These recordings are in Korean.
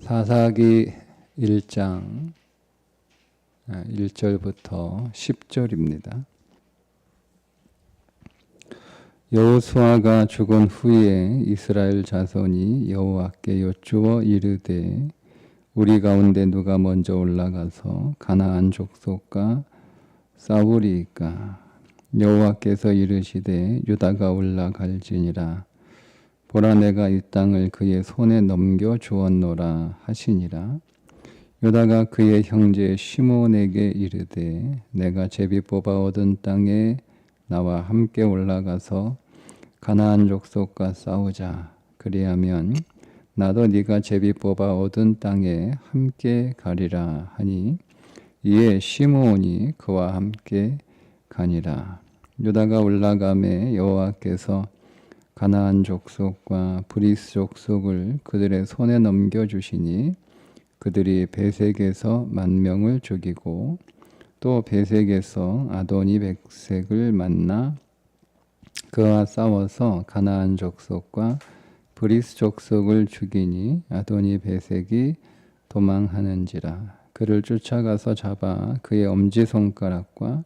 사사기 1장 1절부터 10절입니다. 여호수아가 죽은 후에 이스라엘 자손이 여호와께 여쭈어 이르되 우리 가운데 누가 먼저 올라가서 가나안 족속과 싸우리이까. 여호와께서 이르시되 유다가 올라갈지니라. 보라, 내가 이 땅을 그의 손에 넘겨 주었노라 하시니라. 유다가 그의 형제 시므온에게 이르되 내가 제비 뽑아 얻은 땅에 나와 함께 올라가서 가나안 족속과 싸우자. 그리하면 나도 네가 제비 뽑아 얻은 땅에 함께 가리라 하니, 이에 시므온이 그와 함께 가니라. 유다가 올라가매 여호와께서 가나안 족속과 브리스 족속을 그들의 손에 넘겨주시니 그들이 베색에서 10,000명을 죽이고 또 베색에서 아도니 백색을 만나 그와 싸워서 가나안 족속과 브리스 족속을 죽이니 아도니 베색이 도망하는지라. 그를 쫓아가서 잡아 그의 엄지손가락과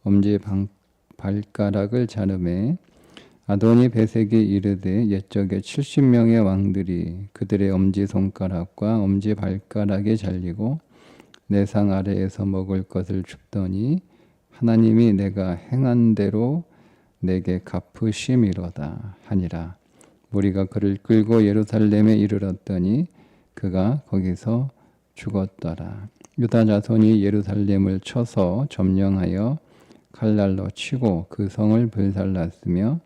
엄지발가락을 자르매 아도니 베색이 이르되 옛적에 70명의 왕들이 그들의 엄지손가락과 엄지발가락에 잘리고 내 상 아래에서 먹을 것을 줍더니 하나님이 내가 행한 대로 내게 갚으심이로다 하니라. 무리가 그를 끌고 예루살렘에 이르렀더니 그가 거기서 죽었더라. 유다 자손이 예루살렘을 쳐서 점령하여 칼날로 치고 그 성을 불살랐으며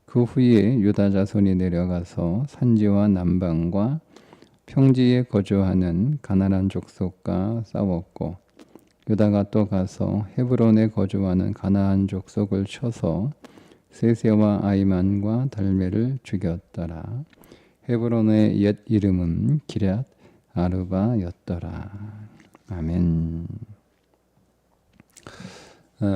그 후에 유다 자손이 내려가서 산지와 남방과 평지에 거주하는 가나안 족속과 싸웠고 유다가 또 가서 헤브론에 거주하는 가나안 족속을 쳐서 세세와 아이만과 달메를 죽였더라. 헤브론의 옛 이름은 기럇 아르바였더라. 아멘.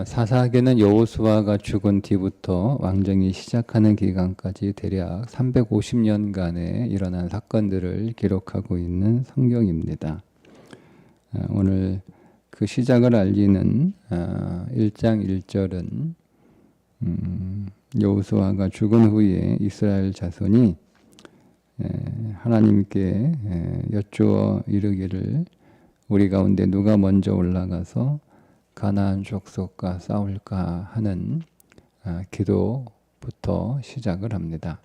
사사기는 여호수아가 죽은 뒤부터 왕정이 시작하는 기간까지 대략 350년간에 일어난 사건들을 기록하고 있는 성경입니다. 오늘 그 시작을 알리는 1장 1절은 여호수아가 죽은 후에 이스라엘 자손이 하나님께 여쭈어 이르기를 우리 가운데 누가 먼저 올라가서 가나안 족속과 싸울까 하는 기도부터 시작을 합니다.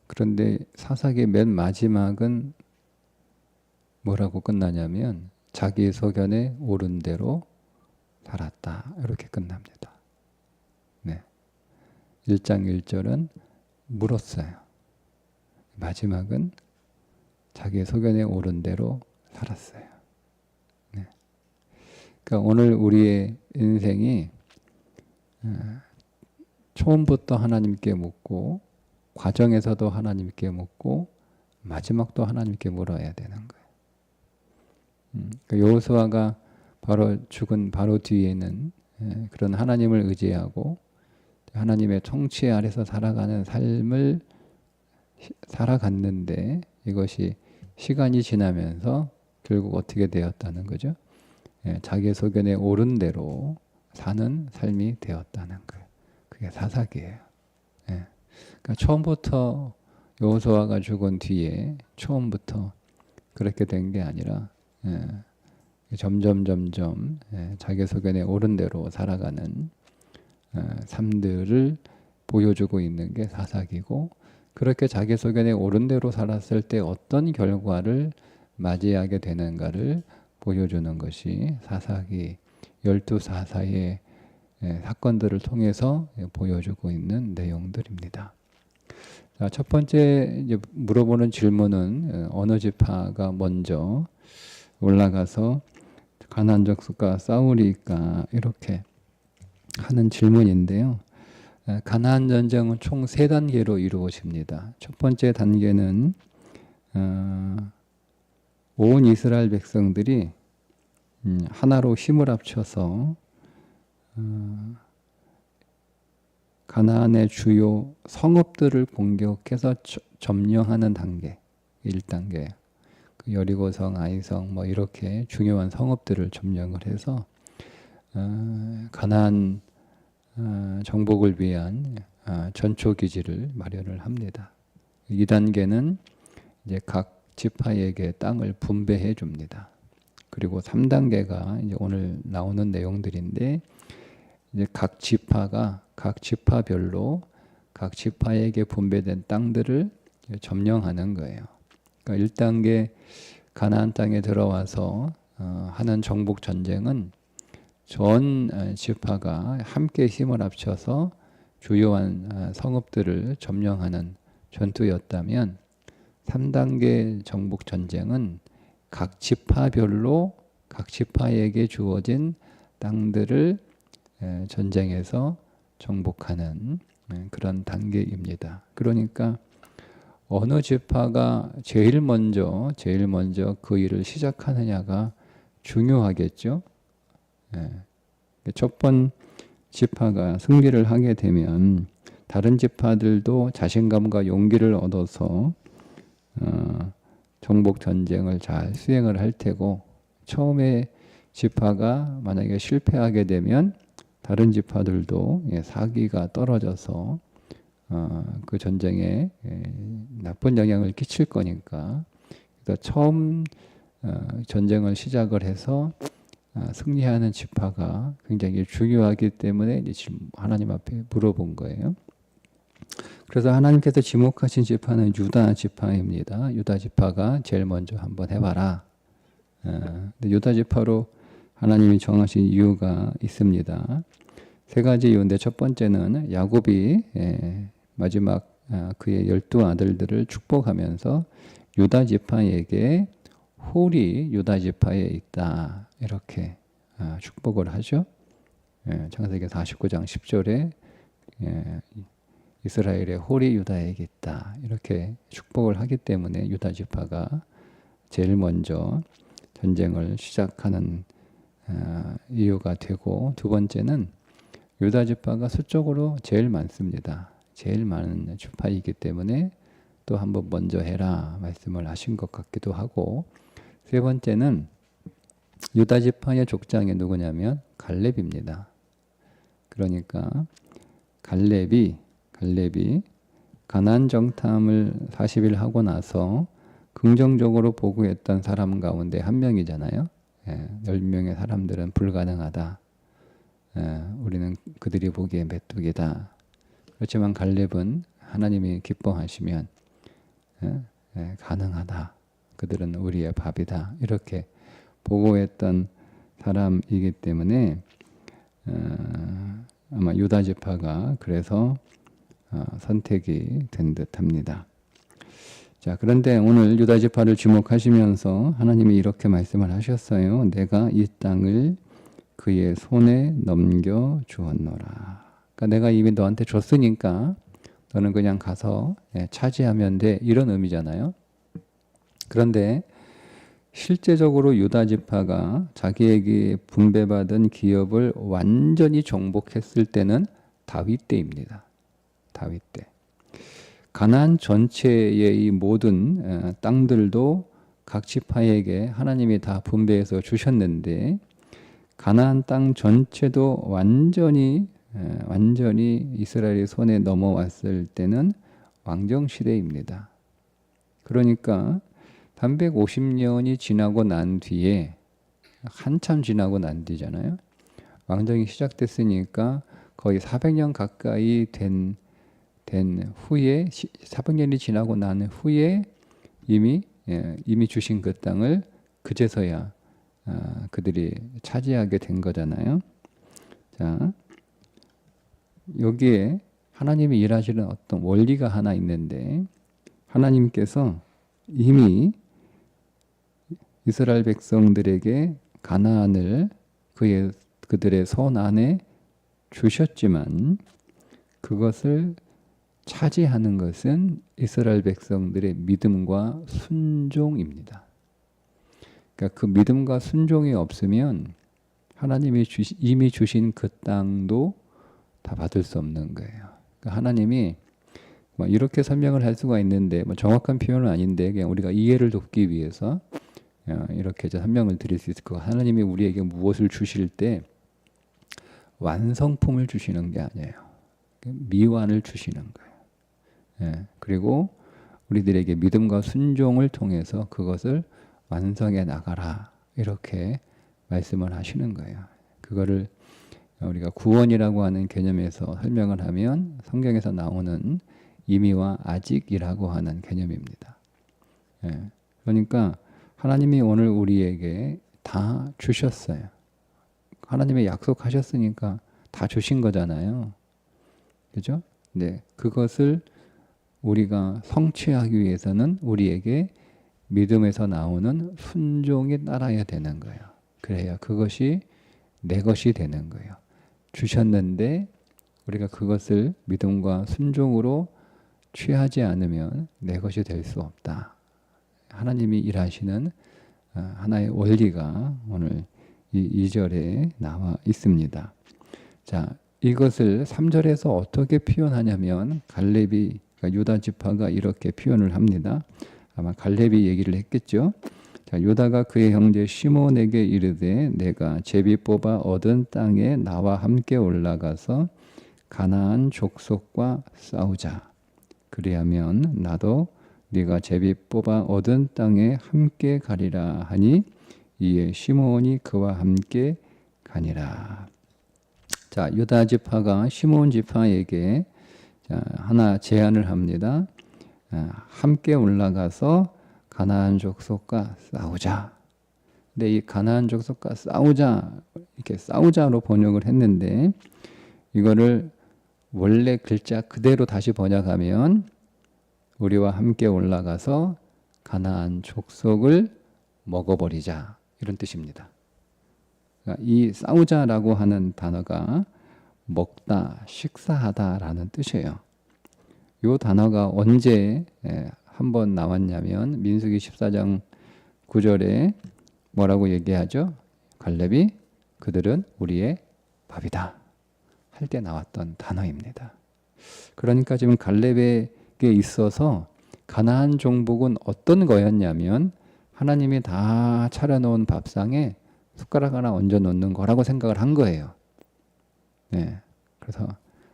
그런데 사사기 맨 마지막은 뭐라고 끝나냐면 자기 소견에 옳은 대로 살았다, 이렇게 끝납니다. 네. 1장 1절은 물었어요. 마지막은 자기 소견에 옳은 대로 살았어요. 네. 그러니까 오늘 우리의 인생이 처음부터 하나님께 묻고 과정에서도 하나님께 묻고 마지막도 하나님께 물어야 되는 거예요. 그러니까 여호수아가 바로 죽은 바로 뒤에는 그런 하나님을 의지하고 하나님의 통치 아래서 살아가는 삶을 살아갔는데 이것이 시간이 지나면서 결국 어떻게 되었다는 거죠? 자기 소견에 옳은 대로 사는 삶이 되었다는 거예요. 그게 사사기예요. 그러니까 처음부터 여호수아가 죽은 뒤에 처음부터 그렇게 된 게 아니라 점점 자기 소견에 옳은 대로 살아가는 삶들을 보여주고 있는 게 사사기고, 그렇게 자기 소견에 옳은 대로 살았을 때 어떤 결과를 맞이하게 되는가를 보여주는 것이 사사기 12사사의 사건들을 통해서 보여주고 있는 내용들입니다. 자, 첫 번째 이제 물어보는 질문은 어느 지파가 먼저 올라가서 가나안 족속과 싸우리까, 이렇게 하는 질문인데요. 가나안 전쟁은 총 3단계로 이루어집니다. 첫 번째 단계는 온 이스라엘 백성들이 하나로 힘을 합쳐서 가나안의 주요 성읍들을 공격해서 점령하는 단계, 1단계. 그 여리고성, 아이성 뭐 이렇게 중요한 성읍들을 점령을 해서 가나안 정복을 위한 전초 기지를 마련을 합니다. 2단계는 이제 각 지파에게 땅을 분배해 줍니다. 그리고 3단계가 이제 오늘 나오는 내용들인데, 이제 각 지파가 각 지파별로 각 지파에게 분배된 땅들을 점령하는 거예요. 그러니까 1단계 가나안 땅에 들어와서 하는 정복 전쟁은 전 지파가 함께 힘을 합쳐서 주요한 성읍들을 점령하는 전투였다면, 3단계 정복 전쟁은 각 지파별로 각 지파에게 주어진 땅들을 전쟁에서 정복하는 그런 단계입니다. 그러니까 어느 지파가 제일 먼저 그 일을 시작하느냐가 중요하겠죠. 첫 번 지파가 승리를 하게 되면 다른 지파들도 자신감과 용기를 얻어서 정복 전쟁을 잘 수행을 할 테고, 처음에 지파가 만약에 실패하게 되면 다른 지파들도 사기가 떨어져서 그 전쟁에 나쁜 영향을 끼칠 거니까, 그래서 처음 전쟁을 시작을 해서 승리하는 지파가 굉장히 중요하기 때문에 지금 하나님 앞에 물어본 거예요. 그래서 하나님께서 지목하신 지파는 유다 지파입니다. 유다 지파가 제일 먼저 한번 해봐라. 근데 유다 지파로 하나님이 정하신 이유가 있습니다. 3가지 이유인데, 첫 번째는 야곱이 마지막 그의 12아들들을 축복하면서 유다 지파에게 홀이 유다 지파에 있다, 이렇게 축복을 하죠. 창세기 49장 10절에 이스라엘의 홀이 유다에게 있다, 이렇게 축복을 하기 때문에 유다 지파가 제일 먼저 전쟁을 시작하는 이유가 되고, 두 번째는 유다 지파가 수적으로 제일 많습니다. 제일 많은 지파이기 때문에 또 한번 먼저 해라 말씀을 하신 것 같기도 하고, 세 번째는 유다 지파의 족장이 누구냐면 갈렙입니다. 그러니까 갈렙이 가나안 정탐을 40일 하고 나서 긍정적으로 보고했던 사람 가운데 한 명이잖아요. 10명의 사람들은 불가능하다. 우리는 그들이 보기에 메뚜기다. 그렇지만 갈렙은 하나님이 기뻐하시면 가능하다. 그들은 우리의 밥이다. 이렇게 보고했던 사람이기 때문에 아마 유다 지파가 그래서 선택이 된 듯합니다. 자, 그런데 오늘 유다 지파를 주목하시면서 하나님이 이렇게 말씀을 하셨어요. 내가 이 땅을 그의 손에 넘겨 주었노라. 그러니까 내가 이미 너한테 줬으니까 너는 그냥 가서 차지하면 돼, 이런 의미잖아요. 그런데 실제적으로 유다 지파가 자기에게 분배받은 기업을 완전히 정복했을 때는 다윗 때입니다. 다윗 때. 가나안 전체의 이 모든 땅들도 각 지파에게 하나님이 다 분배해서 주셨는데, 가나안 땅 전체도 완전히 이스라엘의 손에 넘어왔을 때는 왕정시대입니다. 그러니까 350년이 지나고 난 뒤에, 한참 지나고 난 뒤잖아요. 왕정이 시작됐으니까 거의 400년 가까이 된 후에, 400년이 지나고 난 후에 이미 주신 그 땅을 그제서야 그들이 차지하게 된 거잖아요. 자, 여기에 하나님이 일하시는 어떤 원리가 하나 있는데, 하나님께서 이미 이스라엘 백성들에게 가나안을 그들의 손 안에 주셨지만, 그것을 차지하는 것은 이스라엘 백성들의 믿음과 순종입니다. 그러니까 그 믿음과 순종이 없으면 하나님이 이미 주신 그 땅도 다 받을 수 없는 거예요. 그러니까 하나님이 뭐 이렇게 설명을 할 수가 있는데 뭐 정확한 표현은 아닌데 그냥 우리가 이해를 돕기 위해서 이렇게 설명을 드릴 수 있을 것 같아요. 하나님이 우리에게 무엇을 주실 때 완성품을 주시는 게 아니에요. 미완을 주시는 거예요. 예, 그리고 우리들에게 믿음과 순종을 통해서 그것을 완성해 나가라 이렇게 말씀을 하시는 거예요. 그거를 우리가 구원이라고 하는 개념에서 설명을 하면 성경에서 나오는 이미와 아직이라고 하는 개념입니다. 예, 그러니까 하나님이 오늘 우리에게 다 주셨어요. 하나님이 약속하셨으니까 다 주신 거잖아요. 그죠? 네, 그것을 우리가 성취하기 위해서는 우리에게 믿음에서 나오는 순종이 따라야 되는 거예요. 그래야 그것이 내 것이 되는 거예요. 주셨는데 우리가 그것을 믿음과 순종으로 취하지 않으면 내 것이 될 수 없다. 하나님이 일하시는 하나의 원리가 오늘 이 2절에 나와 있습니다. 자, 이것을 3절에서 어떻게 표현하냐면 갈렙이 그러니까 유다 지파가 이렇게 표현을 합니다. 아마 갈렙이 얘기를 했겠죠. 자, 유다가 그의 형제 시몬에게 이르되 내가 제비 뽑아 얻은 땅에 나와 함께 올라가서 가나안 족속과 싸우자. 그리하면 나도 네가 제비 뽑아 얻은 땅에 함께 가리라 하니 이에 시몬이 그와 함께 가니라. 자, 유다 지파가 시몬 지파에게 하나 제안을 합니다. 함께 올라가서 가나안 족속과 싸우자. 근데 이 가나안 족속과 싸우자 이렇게 싸우자로 번역을 했는데 이거를 원래 글자 그대로 다시 번역하면 우리와 함께 올라가서 가나안 족속을 먹어버리자 이런 뜻입니다. 그러니까 이 싸우자라고 하는 단어가 먹다, 식사하다라는 뜻이에요. 이 단어가 언제 한번 나왔냐면 민수기 14장 9절에 뭐라고 얘기하죠? 갈렙이 그들은 우리의 밥이다 할 때 나왔던 단어입니다. 그러니까 지금 갈렙에게 있어서 가나안 종복은 어떤 거였냐면 하나님이 다 차려놓은 밥상에 숟가락 하나 얹어 놓는 거라고 생각을 한 거예요. 네, 그래서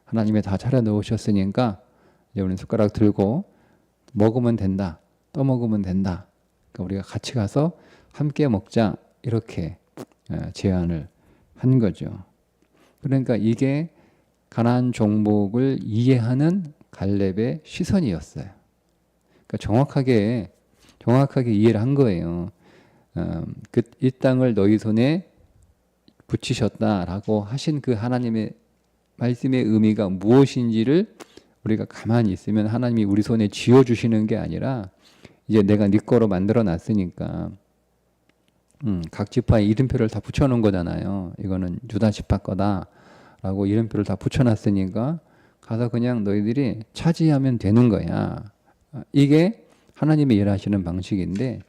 하나님이 다 차려놓으셨으니까 이제 우리는 숟가락 들고 먹으면 된다, 떠먹으면 된다. 그러니까 우리가 같이 가서 함께 먹자 이렇게 제안을 한 거죠. 그러니까 이게 가나안 종복을 이해하는 갈렙의 시선이었어요. 그러니까 정확하게 이해를 한 거예요. 이 땅을 너희 손에 붙이셨다라고 하신 그 하나님의 말씀의 의미가 무엇인지를 우리가 가만히 있으면 하나님이 우리 손에 쥐어주시는 게 아니라 이제 내가 네 거로 만들어 놨으니까 각 지파에 이름표를 다 붙여놓은 거잖아요. 이거는 유다 지파 거다라고 이름표를 다 붙여놨으니까 가서 그냥 너희들이 차지하면 되는 거야. 이게 하나님이 일하시는 방식인데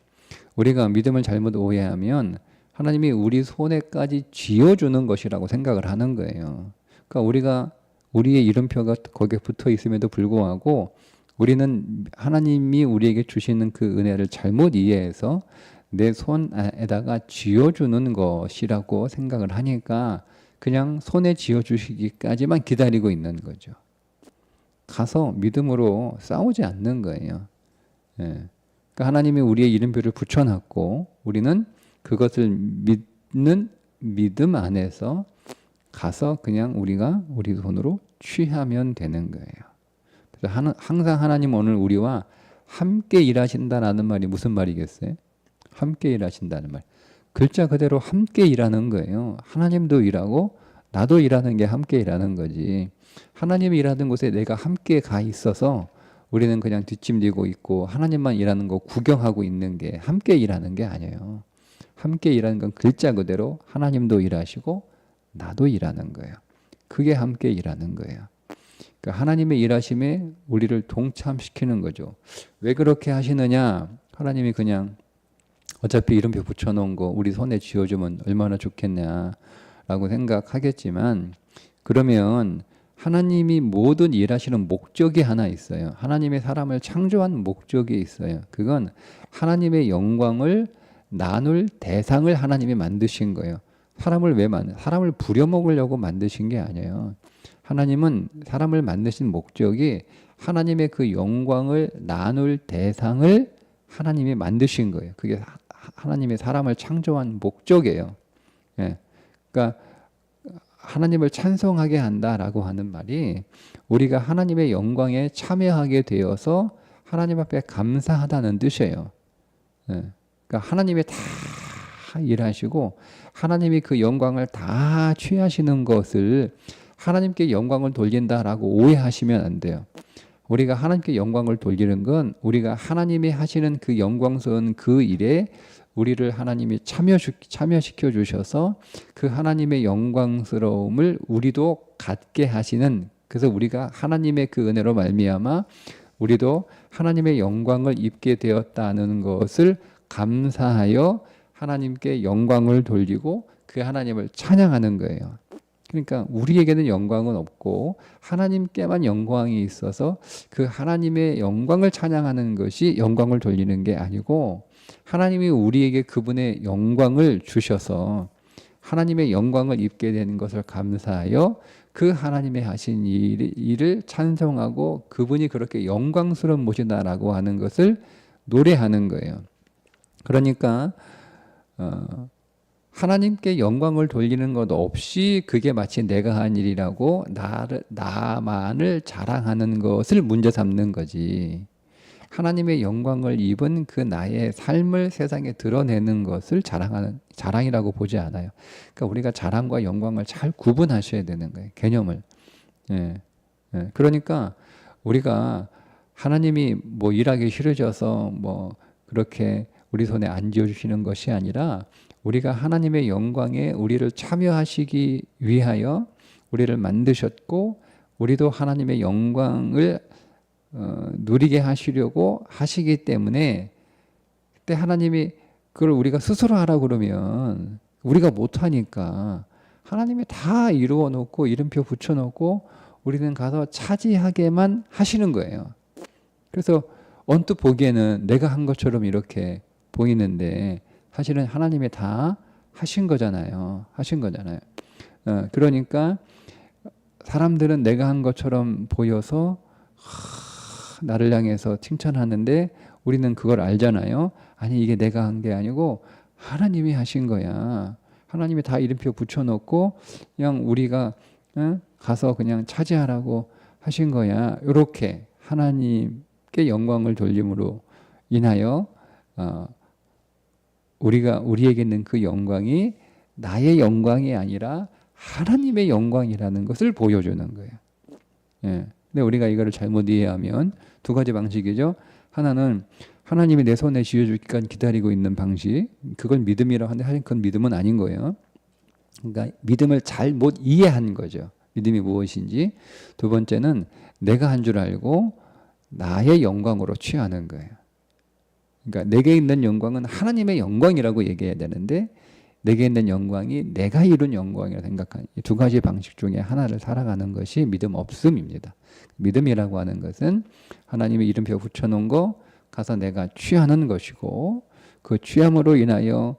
우리가 믿음을 잘못 오해하면 하나님이 우리 손에까지 쥐어주는 것이라고 생각을 하는 거예요. 그러니까 우리의 이름표가 거기에 붙어 있음에도 불구하고 우리는 하나님이 우리에게 주시는 그 은혜를 잘못 이해해서 내 손에다가 쥐어주는 것이라고 생각을 하니까 그냥 손에 쥐어주시기까지만 기다리고 있는 거죠. 가서 믿음으로 싸우지 않는 거예요. 예. 그러니까 하나님이 우리의 이름표를 붙여놨고 우리는 그것을 믿는 믿음 안에서 가서 그냥 우리가 우리 손으로 취하면 되는 거예요. 그래서 항상 하나님 오늘 우리와 함께 일하신다라는 말이 무슨 말이겠어요? 함께 일하신다는 말. 글자 그대로 함께 일하는 거예요. 하나님도 일하고 나도 일하는 게 함께 일하는 거지. 하나님이 일하는 곳에 내가 함께 가 있어서 우리는 그냥 뒷짐지고 있고 하나님만 일하는 거 구경하고 있는 게 함께 일하는 게 아니에요. 함께 일하는 건 글자 그대로 하나님도 일하시고 나도 일하는 거예요. 그게 함께 일하는 거예요. 그러니까 하나님의 일하심에 우리를 동참시키는 거죠. 왜 그렇게 하시느냐? 하나님이 그냥 어차피 이름표 붙여놓은 거 우리 손에 쥐어주면 얼마나 좋겠냐라고 생각하겠지만 그러면 하나님이 모든 일하시는 목적이 하나 있어요. 하나님의 사람을 창조한 목적이 있어요. 그건 하나님의 영광을 나눌 대상을 하나님이 만드신 거예요. 사람을 부려먹으려고 만드신 게 아니에요. 하나님은 사람을 만드신 목적이 하나님의 그 영광을 나눌 대상을 하나님이 만드신 거예요. 그게 하나님의 사람을 창조한 목적이에요. 예. 그러니까 하나님을 찬송하게 한다라고 하는 말이 우리가 하나님의 영광에 참여하게 되어서 하나님 앞에 감사하다는 뜻이에요. 예. 그러니까 하나님이 다 일하시고 하나님이 그 영광을 다 취하시는 것을 하나님께 영광을 돌린다라고 오해하시면 안 돼요. 우리가 하나님께 영광을 돌리는 건 우리가 하나님이 하시는 그 영광스러운 그 일에 우리를 하나님이 참여시켜 주셔서 그 하나님의 영광스러움을 우리도 갖게 하시는, 그래서 우리가 하나님의 그 은혜로 말미암아 우리도 하나님의 영광을 입게 되었다는 것을 감사하여 하나님께 영광을 돌리고 그 하나님을 찬양하는 거예요. 그러니까 우리에게는 영광은 없고 하나님께만 영광이 있어서 그 하나님의 영광을 찬양하는 것이 영광을 돌리는 게 아니고, 하나님이 우리에게 그분의 영광을 주셔서 하나님의 영광을 입게 되는 것을 감사하여 그 하나님의 하신 일을 찬송하고 그분이 그렇게 영광스러운 분이다라고 하는 것을 노래하는 거예요. 그러니까 하나님께 영광을 돌리는 것 없이 그게 마치 내가 한 일이라고 나만을 자랑하는 것을 문제 삼는 거지. 하나님의 영광을 입은 그 나의 삶을 세상에 드러내는 것을 자랑이라고 보지 않아요. 그러니까 우리가 자랑과 영광을 잘 구분하셔야 되는 거예요. 개념을. 예. 예. 그러니까 우리가 하나님이 뭐 일하기 싫어져서 뭐 그렇게 우리 손에 안 지어주시는 것이 아니라 우리가 하나님의 영광에 우리를 참여하시기 위하여 우리를 만드셨고 우리도 하나님의 영광을 누리게 하시려고 하시기 때문에, 그때 하나님이 그걸 우리가 스스로 하라고 그러면 우리가 못하니까 하나님이 다 이루어 놓고 이름표 붙여 놓고 우리는 가서 차지하게만 하시는 거예요. 그래서 언뜻 보기에는 내가 한 것처럼 이렇게 보이는데 사실은 하나님이 다 하신 거잖아요. 그러니까 사람들은 내가 한 것처럼 보여서 나를 향해서 칭찬하는데 우리는 그걸 알잖아요. 아니, 이게 내가 한 게 아니고 하나님이 하신 거야. 하나님이 다 이름표 붙여놓고 그냥 우리가 가서 그냥 차지하라고 하신 거야. 이렇게 하나님께 영광을 돌림으로 인하여 우리에게 있는 그 영광이 나의 영광이 아니라 하나님의 영광이라는 것을 보여주는 거예요. 예. 근데 우리가 이거를 잘못 이해하면 두 가지 방식이죠. 하나는 하나님이 내 손에 쥐어주기까지 기다리고 있는 방식, 그걸 믿음이라고 하는데 사실 그건 믿음은 아닌 거예요. 그러니까 믿음을 잘못 이해한 거죠. 믿음이 무엇인지. 두 번째는 내가 한 줄 알고 나의 영광으로 취하는 거예요. 그러니까 내게 있는 영광은 하나님의 영광이라고 얘기해야 되는데 내게 있는 영광이 내가 이룬 영광이라고 생각하는 이 두 가지 방식 중에 하나를 살아가는 것이 믿음 없음입니다. 믿음이라고 하는 것은 하나님의 이름표 붙여놓은 거 가서 내가 취하는 것이고, 그 취함으로 인하여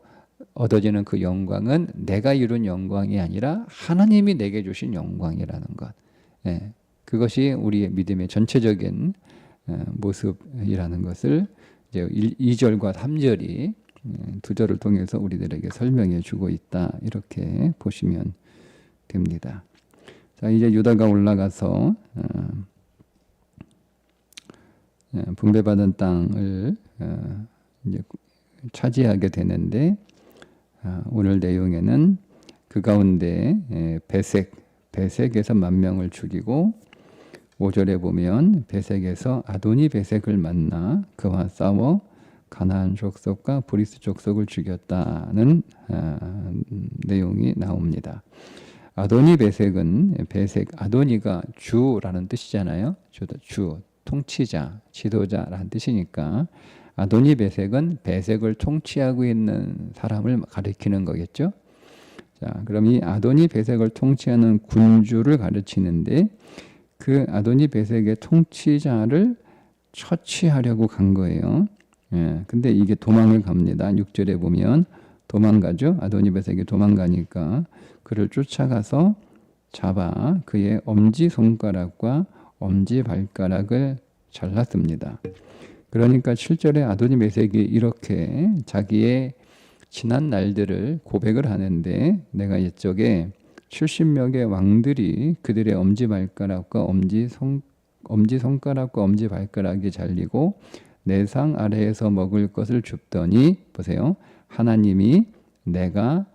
얻어지는 그 영광은 내가 이룬 영광이 아니라 하나님이 내게 주신 영광이라는 것. 예, 그것이 우리의 믿음의 전체적인 모습이라는 것을 이제 2절과 3절이 두 절을 통해서 우리들에게 설명해 주고 있다, 이렇게 보시면 됩니다. 자, 이제 유다가 올라가서 분배받은 땅을 이제 차지하게 되는데, 오늘 내용에는 그 가운데 베색에서 10,000명을 죽이고, 5절에 보면 베색에서 아도니 베색을 만나 그와 싸워 가나안 족속과 브리스 족속을 죽였다는 내용이 나옵니다. 아도니 베색은 아도니가 주라는 뜻이잖아요. 주, 통치자, 지도자라는 뜻이니까 아도니 베색은 베색을 통치하고 있는 사람을 가리키는 거겠죠. 자, 그럼 이 아도니 베색을 통치하는 군주를 가르치는데 그 아도니 베색의 통치자를 처치하려고 간 거예요. 예, 근데 이게 도망을 갑니다. 6절에 보면 도망가죠. 아도니 베색이 도망가니까 그를 쫓아가서 잡아 그의 엄지손가락과 엄지발가락을 잘랐습니다. 그러니까 7절에 아도니 베색이 이렇게 자기의 지난 날들을 고백을 하는데 내가 이쪽에 70명의 왕들이 그들의 엄지발가락과 엄지손가락과 엄지발가락이 잘리고 내 상 아래에서 먹을 것을 줍더니 보세요. 하나님이 내가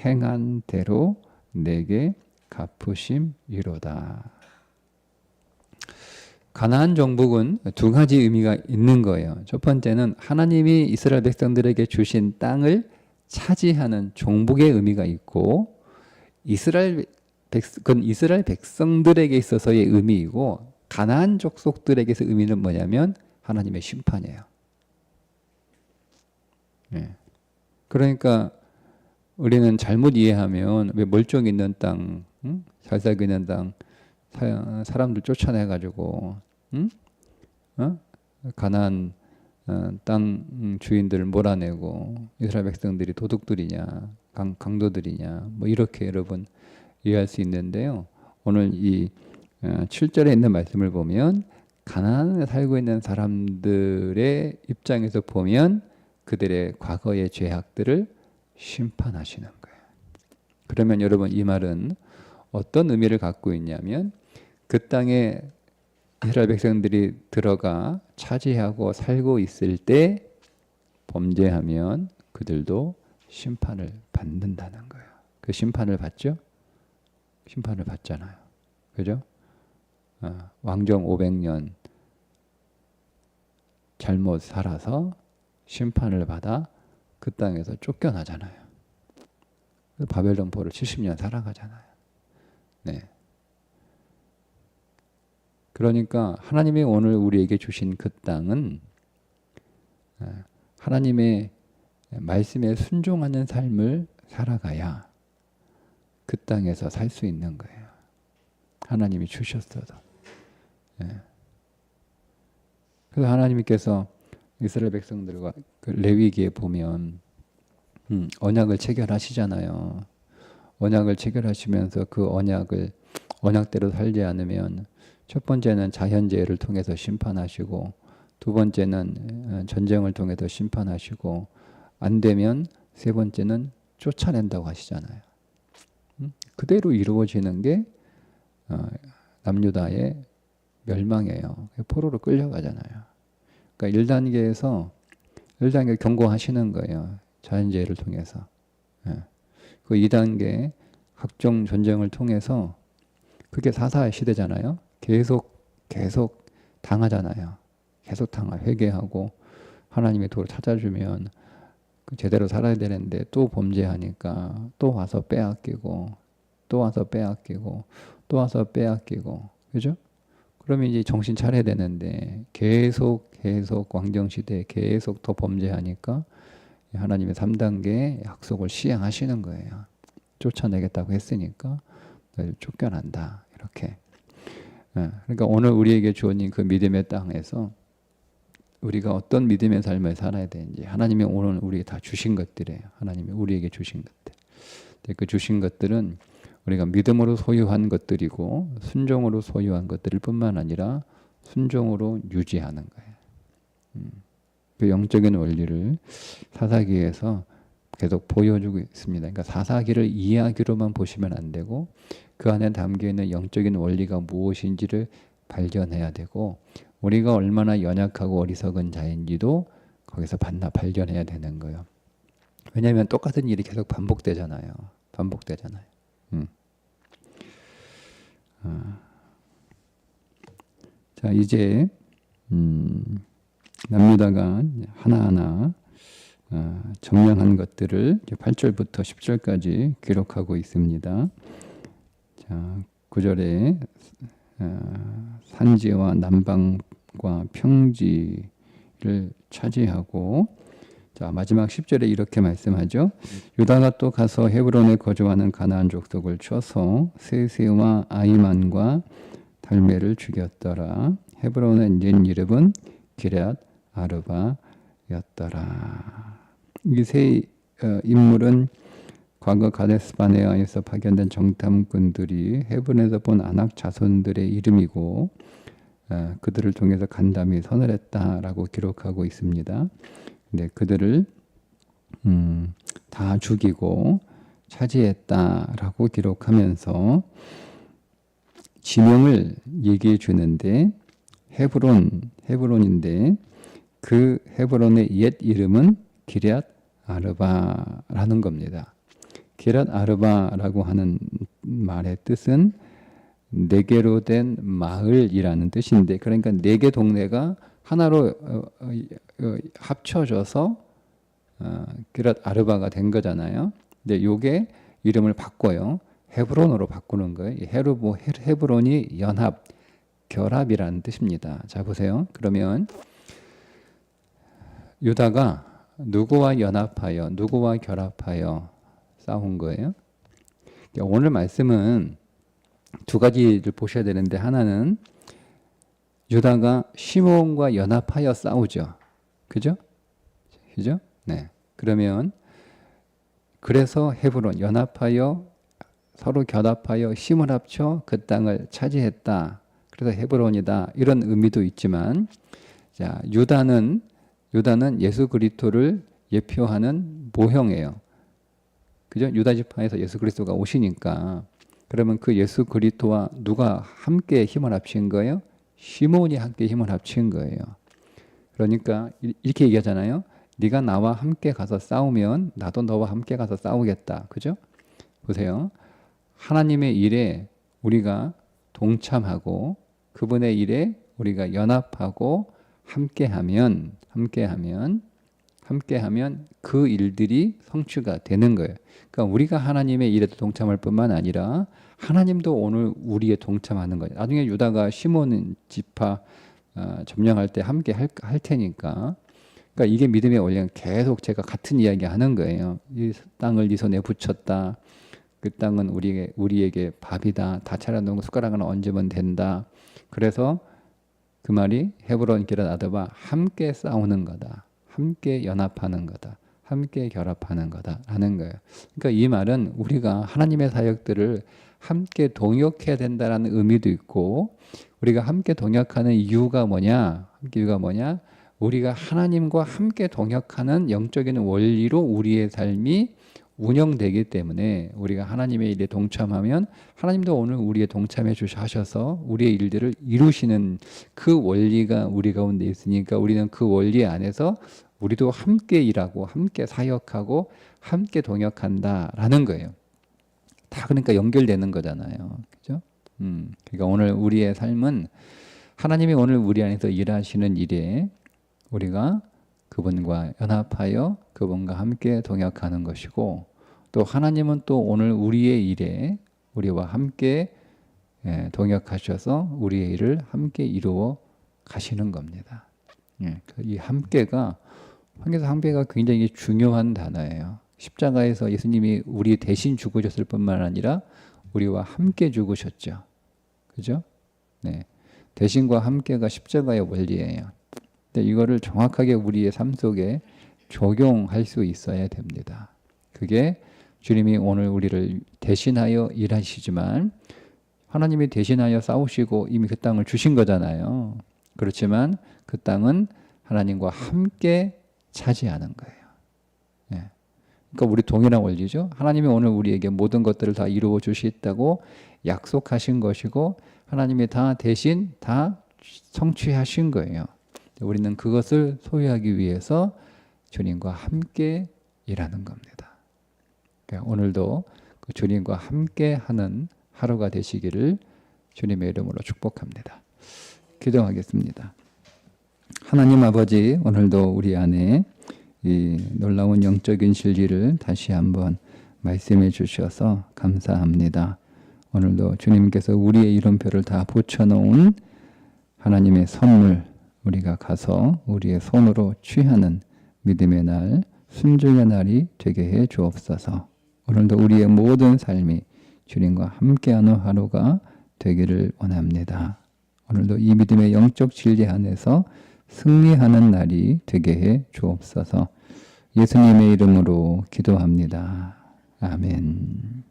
행한 대로 내게 갚으심이로다. 가나안 정복은 두 가지 의미가 있는 거예요. 첫 번째는 하나님이 이스라엘 백성들에게 주신 땅을 차지하는 정복의 의미가 있고 이스라엘 백성들에게 있어서의 의미이고 가나안 족속들에게서 의미는 뭐냐면 하나님의 심판이에요. 네. 그러니까 우리는 잘못 이해하면 왜 멀쩡히 있는 땅, 잘 살고 있는 땅 사람들 쫓아내가지고 가나안 땅 주인들을 몰아내고 이스라엘 백성들이 도둑들이냐 강도들이냐 뭐 이렇게 여러분 이해할 수 있는데요. 오늘 이 7절에 있는 말씀을 보면 가나안에 살고 있는 사람들의 입장에서 보면 그들의 과거의 죄악들을 심판하시는 거예요. 그러면 여러분 이 말은 어떤 의미를 갖고 있냐면 그 땅에 이스라엘 백성들이 들어가 차지하고 살고 있을 때 범죄하면 그들도 심판을 받는다는 거예요. 그 심판을 받죠? 심판을 받잖아요. 그죠? 왕정 500년 잘못 살아서 심판을 받아 그 땅에서 쫓겨나잖아요. 바벨론 포로 70년 살아가잖아요. 네. 그러니까 하나님이 오늘 우리에게 주신 그 땅은 하나님의 말씀에 순종하는 삶을 살아가야 그 땅에서 살 수 있는 거예요. 하나님이 주셨어도. 그래서 하나님께서 이스라엘 백성들과 그 레위기에 보면 언약을 체결하시잖아요. 언약을 체결하시면서 그 언약대로 살지 않으면 첫 번째는 자연재해를 통해서 심판하시고 두 번째는 전쟁을 통해서 심판하시고 안 되면 세 번째는 쫓아낸다고 하시잖아요. 그대로 이루어지는 게 남유다의 멸망이에요. 포로로 끌려가잖아요. 그러니까 1단계 경고하시는 거예요. 자연재해를 통해서. 그 2단계 각종 전쟁을 통해서 그게 4.4 시대잖아요. 계속 당하잖아요. 계속 회개하고 하나님의 도를 찾아주면 제대로 살아야 되는데 또 범죄하니까 또 와서 빼앗기고 또 와서 빼앗기고 또 와서 빼앗기고 그죠? 그러면 이제 정신 차려야 되는데 계속 왕정시대에 계속 더 범죄하니까 하나님의 3단계 약속을 시행하시는 거예요. 쫓아내겠다고 했으니까 너희들 쫓겨난다. 이렇게. 그러니까 오늘 우리에게 주어진 그 믿음의 땅에서 우리가 어떤 믿음의 삶을 살아야 되는지 하나님이 오늘 우리에게 다 주신 것들이에요. 하나님이 우리에게 주신 것들. 그 주신 것들은 우리가 믿음으로 소유한 것들이고 순종으로 소유한 것들일 뿐만 아니라 순종으로 유지하는 거예요. 그 영적인 원리를 사사기에서 계속 보여주고 있습니다. 그러니까 사사기를 이야기로만 보시면 안 되고 그 안에 담겨있는 영적인 원리가 무엇인지를 발견해야 되고 우리가 얼마나 연약하고 어리석은 자인지도 거기서 발견해야 되는 거예요. 왜냐하면 똑같은 일이 계속 반복되잖아요. 자 이제 남유다가 하나하나 점령한 것들을 8절부터 10절까지 기록하고 있습니다. 자 9절에 산지와 남방과 평지를 차지하고 자, 마지막 10절에 이렇게 말씀하죠. 유다가 또 가서 헤브론에 거주하는 가나안 족속을 쳐서 세세와 아이만과 달메를 죽였더라. 헤브론의 옛 이름은 기럇 아르바였더라. 이 세 인물은 과거 가데스 바네아에서 파견된 정탐꾼들이 헤브론에서 본 아낙 자손들의 이름이고 그들을 통해서 간담이 선을 했다라고 기록하고 있습니다. 근데 그들을 다 죽이고 차지했다라고 기록하면서 지명을 얘기해 주는데 헤브론인데 그 헤브론의 옛 이름은 기럇 아르바라는 겁니다. 기럇 아르바라고 하는 말의 뜻은 네 개로 된 마을이라는 뜻인데, 그러니까 네 개 동네가 하나로 합쳐져서 기럇 아르바가 된 거잖아요. 근데 요게 이름을 바꿔요. 헤브론으로 바꾸는 거예요. 헤브론이 연합, 결합이라는 뜻입니다. 자, 보세요. 그러면 유다가 누구와 연합하여, 누구와 결합하여 싸운 거예요? 오늘 말씀은 두 가지를 보셔야 되는데, 하나는 유다가 시므온과 연합하여 싸우죠. 그죠? 그죠? 네. 그러면 그래서 헤브론 연합하여 서로 결합하여 힘을 합쳐 그 땅을 차지했다. 그래서 헤브론이다. 이런 의미도 있지만, 자, 유다는 예수 그리스도를 예표하는 모형이에요. 그죠? 유다 지파에서 예수 그리스도가 오시니까, 그러면 그 예수 그리스도와 누가 함께 힘을 합친 거예요? 시몬이 함께 힘을 합친 거예요. 그러니까 이렇게 얘기하잖아요. 네가 나와 함께 가서 싸우면 나도 너와 함께 가서 싸우겠다. 그죠? 보세요. 하나님의 일에 우리가 동참하고 그분의 일에 우리가 연합하고 함께하면 그 일들이 성취가 되는 거예요. 그러니까 우리가 하나님의 일에 동참할 뿐만 아니라 하나님도 오늘 우리에 동참하는 거예요. 나중에 유다가 시몬 지파 점령할 때 함께 할 테니까. 그러니까 이게 믿음의 원리는 계속 제가 같은 이야기 하는 거예요. 이 땅을 네 손에 붙였다. 그 땅은 우리에게 밥이다. 다 차려놓은 숟가락은 얹으면 된다. 그래서 그 말이 헤브론 기럇 아르바 함께 싸우는 거다. 함께 연합하는 거다. 함께 결합하는 거다 하는 거예요. 그러니까 이 말은 우리가 하나님의 사역들을 함께 동역해야 된다는 의미도 있고, 우리가 함께 동역하는 이유가 뭐냐? 우리가 하나님과 함께 동역하는 영적인 원리로 우리의 삶이 운영되기 때문에, 우리가 하나님의 일에 동참하면 하나님도 오늘 우리에 동참해 주셔서 우리의 일들을 이루시는 그 원리가 우리 가운데 있으니까, 우리는 그 원리 안에서 우리도 함께 일하고 함께 사역하고 함께 동역한다라는 거예요. 다 그러니까 연결되는 거잖아요. 그죠? 그러니까 오늘 우리의 삶은 하나님이 오늘 우리 안에서 일하시는 일에 우리가 그분과 연합하여 그분과 함께 동역하는 것이고, 또 하나님은 또 오늘 우리의 일에 우리와 함께 동역하셔서 우리의 일을 함께 이루어 가시는 겁니다. 이 함께가 굉장히 중요한 단어예요. 십자가에서 예수님이 우리 대신 죽으셨을 뿐만 아니라 우리와 함께 죽으셨죠. 그죠? 네. 대신과 함께가 십자가의 원리예요. 근데 이거를 정확하게 우리의 삶 속에 적용할 수 있어야 됩니다. 그게 주님이 오늘 우리를 대신하여 일하시지만, 하나님이 대신하여 싸우시고 이미 그 땅을 주신 거잖아요. 그렇지만 그 땅은 하나님과 함께 차지하는 거예요. 네. 그러니까 우리 동일한 원리죠. 하나님이 오늘 우리에게 모든 것들을 다 이루어 주시겠다고 약속하신 것이고, 하나님이 다 대신 다 성취하신 거예요. 우리는 그것을 소유하기 위해서 주님과 함께 일하는 겁니다. 그러니까 오늘도 그 주님과 함께 하는 하루가 되시기를 주님의 이름으로 축복합니다. 기도하겠습니다. 하나님 아버지, 오늘도 우리 안에 이 놀라운 영적인 진리를 다시 한번 말씀해 주셔서 감사합니다. 오늘도 주님께서 우리의 이름표를 다 붙여놓은 하나님의 선물, 우리가 가서 우리의 손으로 취하는 믿음의 날, 순종의 날이 되게 해 주옵소서. 오늘도 우리의 모든 삶이 주님과 함께하는 하루가 되기를 원합니다. 오늘도 이 믿음의 영적 진리 안에서 승리하는 날이 되게 해 주옵소서. 예수님의 이름으로 기도합니다. 아멘.